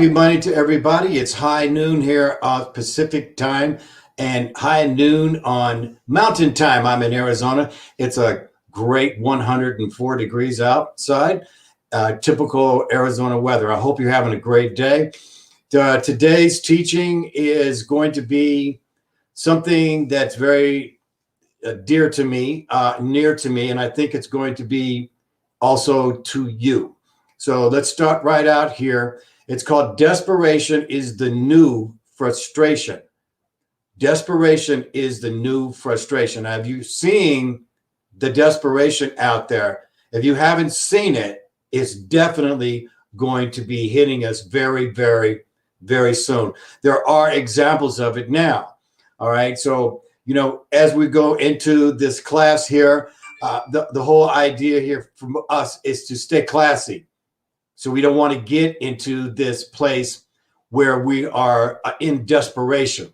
Happy Monday to everybody. It's high noon here Pacific time and high noon on Mountain time. I'm in Arizona. It's a great 104 degrees outside, typical Arizona weather. I hope you're having a great day. Today's teaching is going to be something that's very dear to me, near to me, and I think it's going to be also to you. So let's start right out here. It's called Desperation is the New Frustration. Desperation is the new frustration. Have you seen the desperation out there? If you haven't seen it, it's definitely going to be hitting us very, very, very soon. There are examples of it now. All right. So, as we go into this class here, the whole idea here from us is to stay classy. So we don't want to get into this place where we are in desperation.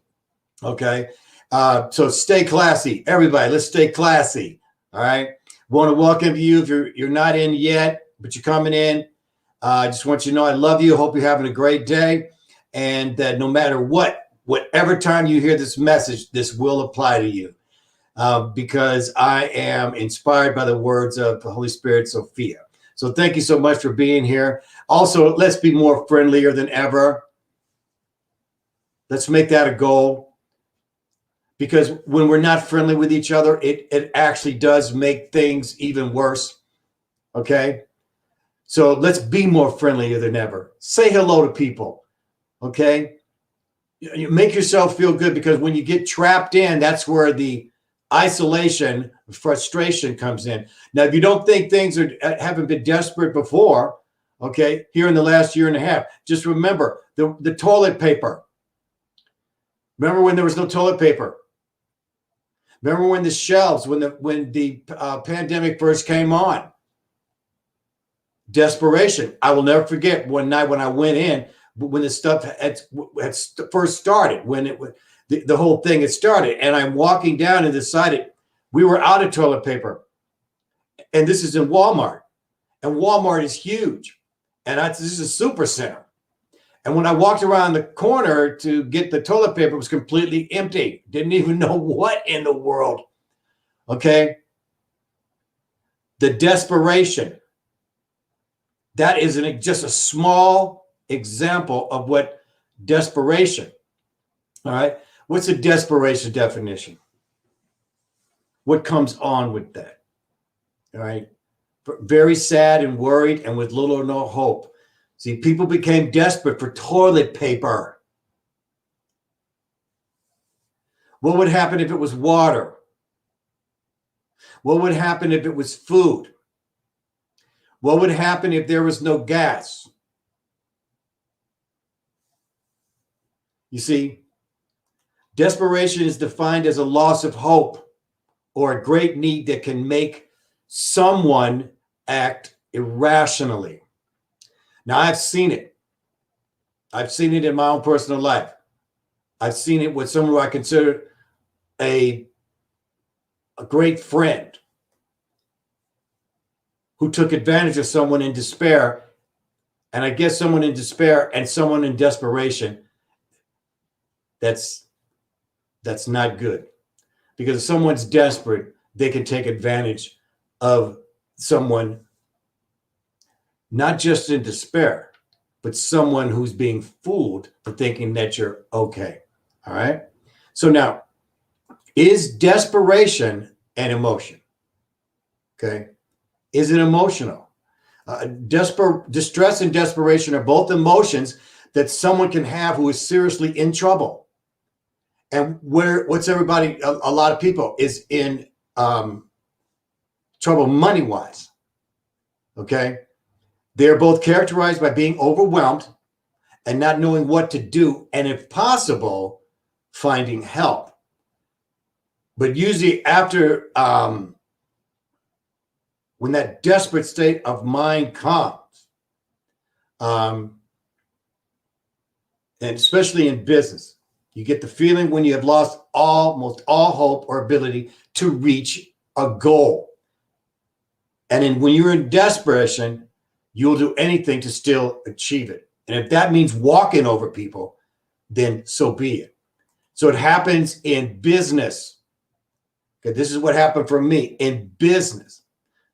Okay. So stay classy. Everybody, let's stay classy. All right. Want to welcome you if you're not in yet, but you're coming in. I just want you to know I love you. Hope you're having a great day. And that no matter whatever time you hear this message, this will apply to you. Because I am inspired by the words of the Holy Spirit, Sophia. So thank you so much for being here. Also, let's be more friendlier than ever. Let's make that a goal. Because when we're not friendly with each other, it actually does make things even worse. Okay? So let's be more friendlier than ever. Say hello to people. Okay? You make yourself feel good, because when you get trapped in, that's where the isolation, frustration comes in. Now, if you don't think things haven't been desperate before, okay, here in the last year and a half, just remember the toilet paper. Remember when there was no toilet paper? Remember when the shelves, when the pandemic first came on? Desperation. I will never forget one night when I went in, when the stuff had first started, when the whole thing had started, and I'm walking down and decided we were out of toilet paper. And this is in Walmart. And Walmart is huge. And this is a super center. And when I walked around the corner to get the toilet paper, it was completely empty. Didn't even know what in the world. Okay? The desperation. That is just a small example of what desperation. All right? What's a desperation definition? What comes on with that? All right? Very sad and worried and with little or no hope. See, people became desperate for toilet paper. What would happen if it was water? What would happen if it was food? What would happen if there was no gas? You see, desperation is defined as a loss of hope or a great need that can make someone act irrationally. Now, I've seen it. I've seen it in my own personal life. I've seen it with someone who I consider a great friend who took advantage of someone in despair. And I guess someone in despair and someone in desperation, that's not good. Because if someone's desperate, they can take advantage of someone not just in despair, but someone who's being fooled for thinking that you're okay. All right? So now, is desperation an emotion? Okay? Is it emotional? Distress and desperation are both emotions that someone can have who is seriously in trouble. And what's everybody, a lot of people is in trouble money-wise. Okay? They're both characterized by being overwhelmed and not knowing what to do, and if possible, finding help. But usually after, when that desperate state of mind comes, and especially in business, you get the feeling when you have lost almost all hope or ability to reach a goal. And when you're in desperation, you'll do anything to still achieve it. And if that means walking over people, then so be it. So it happens in business. Okay, this is what happened for me in business.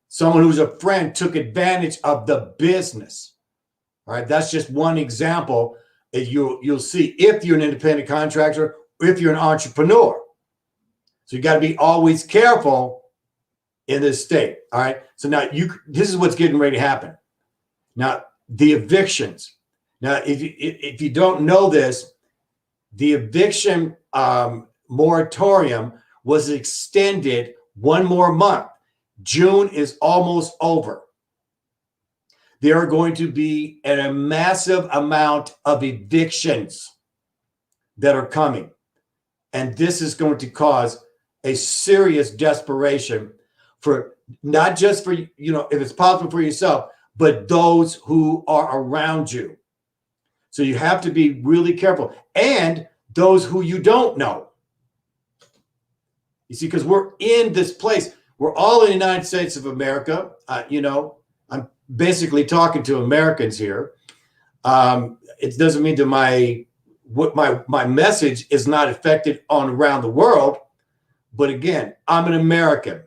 Someone who's a friend took advantage of the business. All right, that's just one example. You'll see if you're an independent contractor, or if you're an entrepreneur. So you got to be always careful in this state. All right. So now this is what's getting ready to happen. Now the evictions. Now, if you don't know this, the eviction moratorium was extended one more month. June is almost over. There are going to be a massive amount of evictions that are coming. And this is going to cause a serious desperation for not just for, if it's possible for yourself, but those who are around you. So you have to be really careful. And those who you don't know. You see, because we're in this place. We're all in the United States of America. I'm basically talking to Americans here. It doesn't mean that my message is not affected on around the world. But again, I'm an American.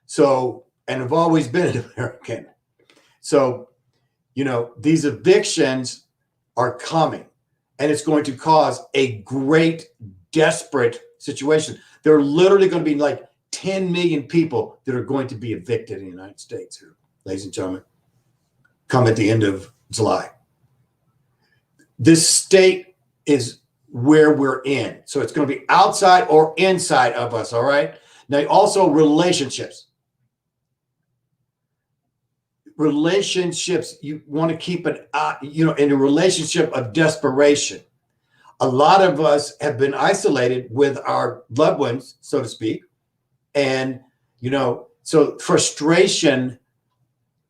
So, and I've always been an American. So, these evictions are coming, and it's going to cause a great, desperate situation. There are literally going to be like 10 million people that are going to be evicted in the United States here, ladies and gentlemen, come at the end of July. This state is where we're in. So it's going to be outside or inside of us, all right? Now, also relationships. Relationships, you want to keep in a relationship of desperation. A lot of us have been isolated with our loved ones, so to speak. And, so frustration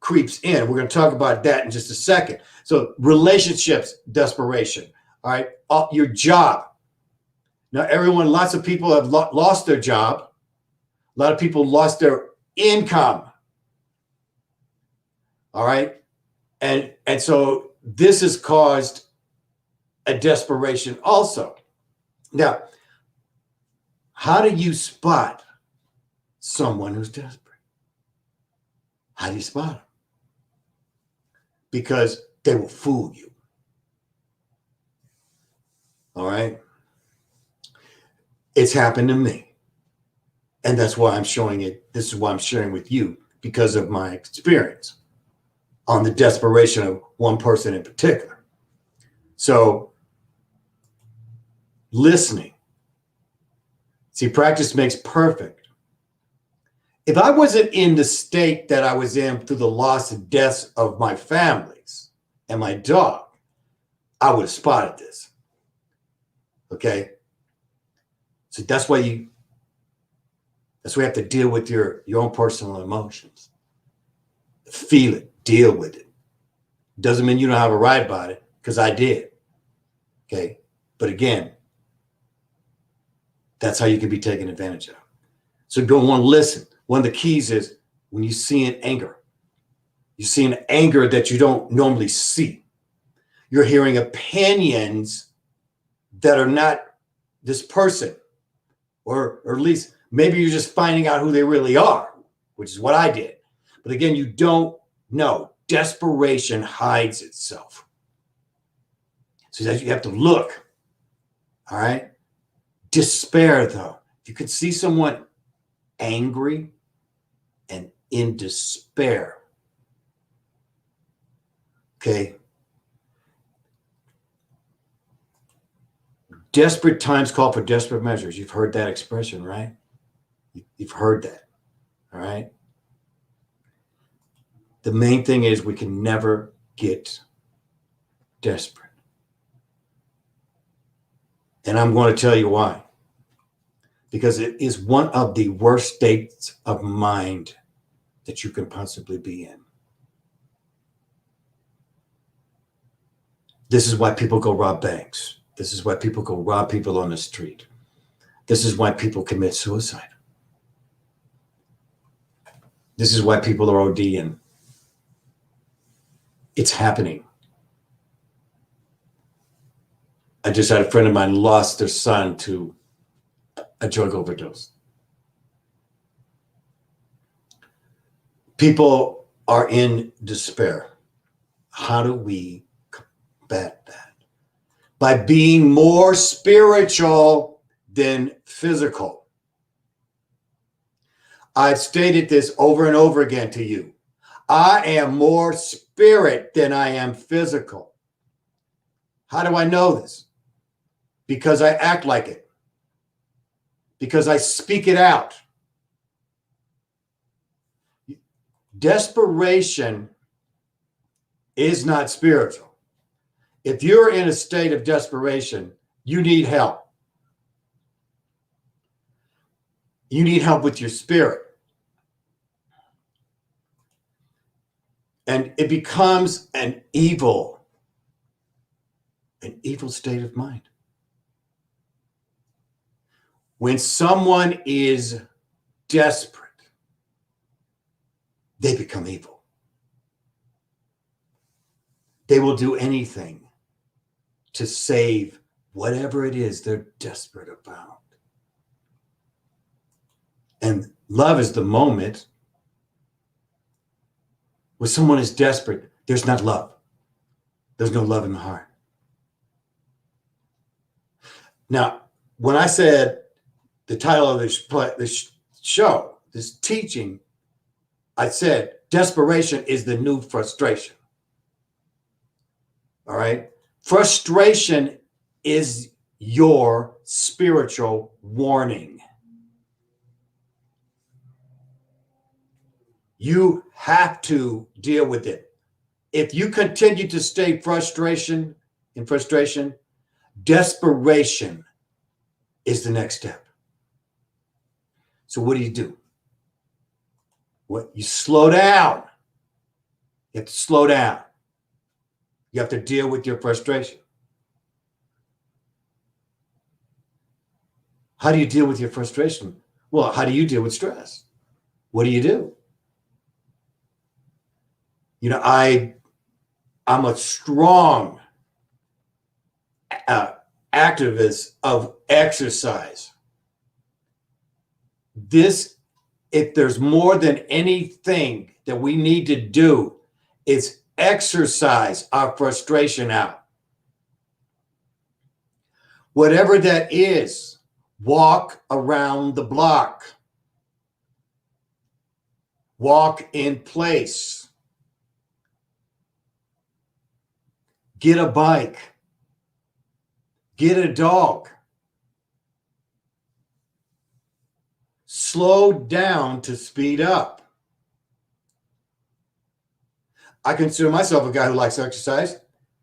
creeps in. We're going to talk about that in just a second. So relationships, desperation, all right? Your job. Now, lots of people have lost their job. A lot of people lost their income. All right. And so this has caused a desperation also. Now, how do you spot someone who's desperate? How do you spot them? Because they will fool you. All right. It's happened to me. And that's why I'm showing it. This is why I'm sharing with you, because of my experience on the desperation of one person in particular. So, listening. See, practice makes perfect. If I wasn't in the state that I was in through the loss and deaths of my families and my dog, I would have spotted this. Okay? So that's why you have to deal with your own personal emotions. Feel it. Deal with it. Doesn't mean you don't have a right about it, because I did. Okay. But again, that's how you can be taken advantage of. So go on, listen. One of the keys is when you see an anger, you see an anger that you don't normally see. You're hearing opinions that are not this person, or at least maybe you're just finding out who they really are, which is what I did. But again, you don't know. Desperation hides itself. So that you have to look. All right. Despair, though. If you could see someone angry and in despair. Okay. Desperate times call for desperate measures. You've heard that expression, right? You've heard that. All right. The main thing is we can never get desperate. And I'm going to tell you why. Because it is one of the worst states of mind that you can possibly be in. This is why people go rob banks. This is why people go rob people on the street. This is why people commit suicide. This is why people are ODing. It's happening. I just had a friend of mine lost their son to a drug overdose. People are in despair. How do we combat that? By being more spiritual than physical. I've stated this over and over again to you. I am more spirit than I am physical. How do I know this? Because I act like it. Because I speak it out. Desperation is not spiritual. If you're in a state of desperation, you need help. You need help with your spirit. And it becomes an evil state of mind. When someone is desperate, they become evil. They will do anything to save whatever it is they're desperate about. And love is the moment when someone is desperate, there's not love. There's no love in the heart. Now, when I said the title of this show, this teaching, I said desperation is the new frustration. All right? Frustration is your spiritual warning. You have to deal with it. If you continue to stay in frustration, desperation is the next step. So what do? What you slow down. You have to slow down. You have to deal with your frustration. How do you deal with your frustration? Well, how do you deal with stress? What do you do? You know, I'm a strong activist of exercise. If there's more than anything that we need to do, it's exercise our frustration out. Whatever that is, walk around the block. Walk in place. Get a bike. Get a dog. Slow down to speed up. I consider myself a guy who likes exercise,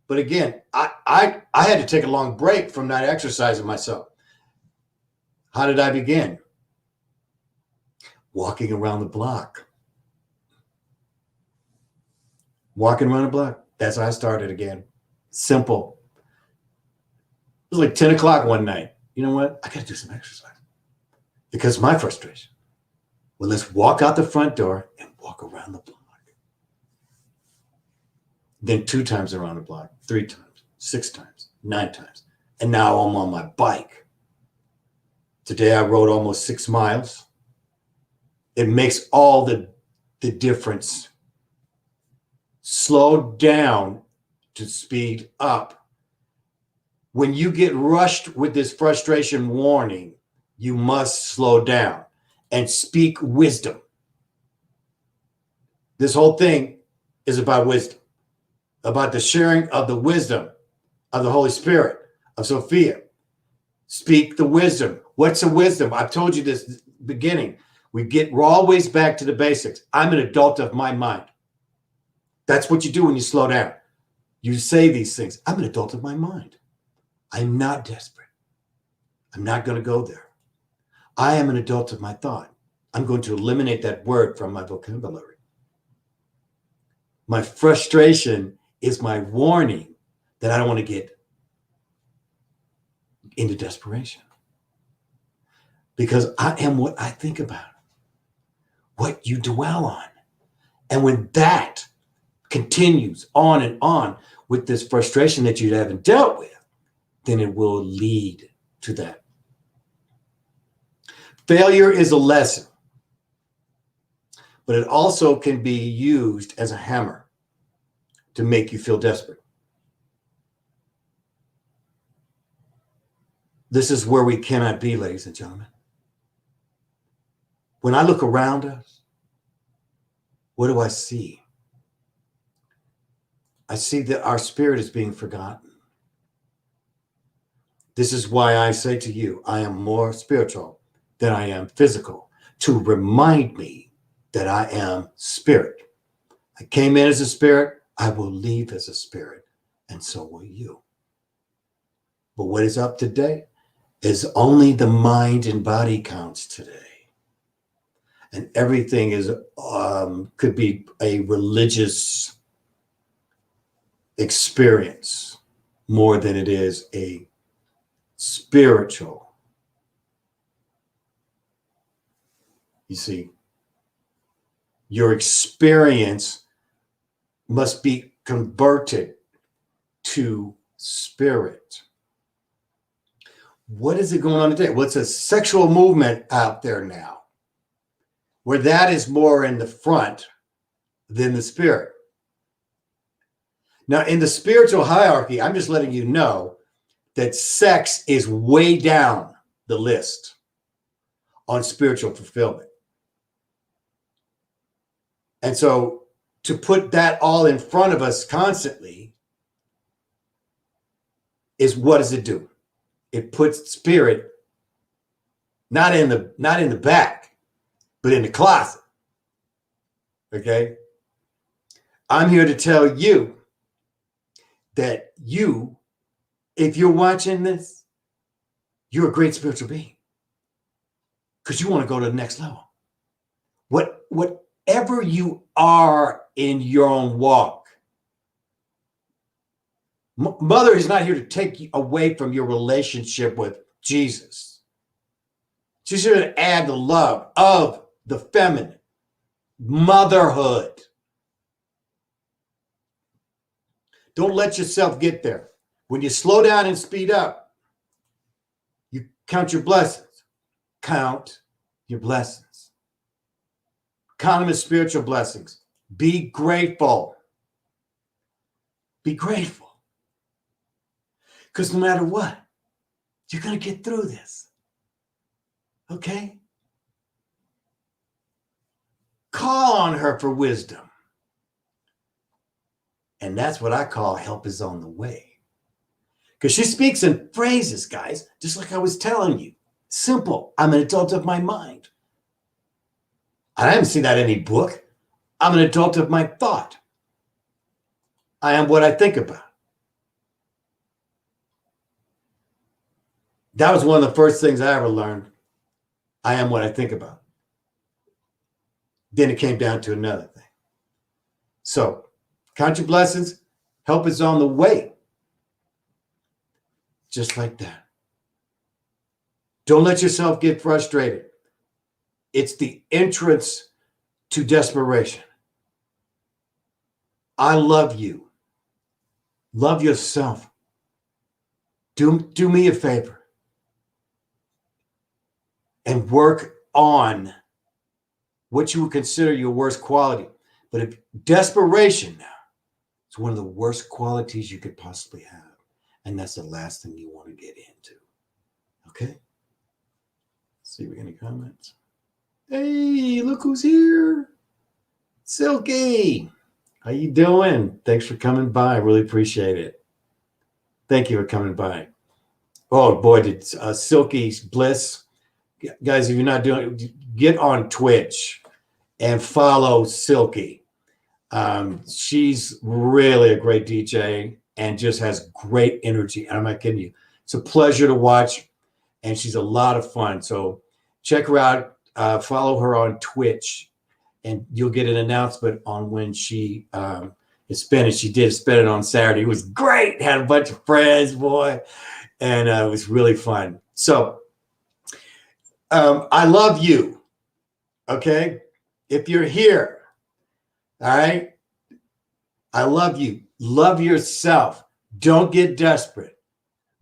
but again, I had to take a long break from not exercising myself. How did I begin? Walking around the block. Walking around the block. That's how I started again. Simple. It was like 10 o'clock one night. You know what? I got to do some exercise. Because of my frustration. Well, let's walk out the front door and walk around the block. Then 2 times around the block, 3 times, 6 times, 9 times. And now I'm on my bike. Today I rode almost 6 miles. It makes all the difference. Slow down to speed up. When you get rushed with this frustration warning, you must slow down and speak wisdom. This whole thing is about wisdom, about the sharing of the wisdom of the Holy Spirit, of Sophia. Speak the wisdom. What's the wisdom? I've told you this at the beginning. We're always back to the basics. I'm an adult of my mind. That's what you do when you slow down. You say these things. I'm an adult of my mind. I'm not desperate. I'm not going to go there. I am an adult of my thought. I'm going to eliminate that word from my vocabulary. My frustration is my warning that I don't want to get into desperation. Because I am what I think about, what you dwell on. And when that continues on and on with this frustration that you haven't dealt with, then it will lead to that. Failure is a lesson, but it also can be used as a hammer to make you feel desperate. This is where we cannot be, ladies and gentlemen. When I look around us, what do I see? I see that our spirit is being forgotten. This is why I say to you, I am more spiritual than I am physical, to remind me that I am spirit. I came in as a spirit, I will leave as a spirit, and so will you. But what is up today is only the mind and body counts today. And everything is could be a religious experience more than it is a spiritual. You see, your experience must be converted to spirit. What is it going on today? What's a sexual movement out there now where that is more in the front than the spirit? Now, in the spiritual hierarchy, I'm just letting you know that sex is way down the list on spiritual fulfillment. And so to put that all in front of us constantly is, what does it do? It puts spirit not in the back, but in the closet. Okay? I'm here to tell you that you, if you're watching this, you're a great spiritual being because you want to go to the next level. Whatever you are in your own walk, Mother is not here to take you away from your relationship with Jesus. She's here to add the love of the feminine, motherhood. Don't let yourself get there. When you slow down and speed up, you count your blessings. Count your blessings. Count them as spiritual blessings. Be grateful. Be grateful. Because no matter what, you're going to get through this. Okay? Call on her for wisdom. And that's what I call help is on the way. Because she speaks in phrases, guys, just like I was telling you. Simple. I'm an adult of my mind. I haven't seen that in any book. I'm an adult of my thought. I am what I think about. That was one of the first things I ever learned. I am what I think about. Then it came down to another thing. So, count your blessings. Help is on the way. Just like that. Don't let yourself get frustrated. It's the entrance to desperation. I love you. Love yourself. Do me a favor and work on what you would consider your worst quality. But if desperation now, it's one of the worst qualities you could possibly have. And that's the last thing you want to get into. Okay? Let's see if we get any comments. Hey, look who's here. Silky. How you doing? Thanks for coming by. I really appreciate it. Thank you for coming by. Oh, boy, did Silky's Bliss. Guys, if you're not doing it, get on Twitch and follow Silky. She's really a great DJ and just has great energy. And I'm not kidding you. It's a pleasure to watch, and she's a lot of fun. So check her out. Follow her on Twitch, and you'll get an announcement on when she is spinning. She did spin it on Saturday. It was great. Had a bunch of friends, boy, and it was really fun. So I love you, okay? If you're here, all right? I love you. Love yourself. Don't get desperate.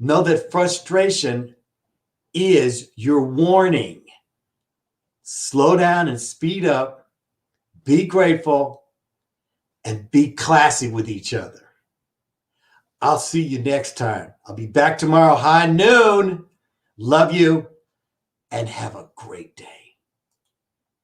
Know that frustration is your warning. Slow down and speed up. Be grateful and be classy with each other. I'll see you next time. I'll be back tomorrow, high noon. Love you and have a great day.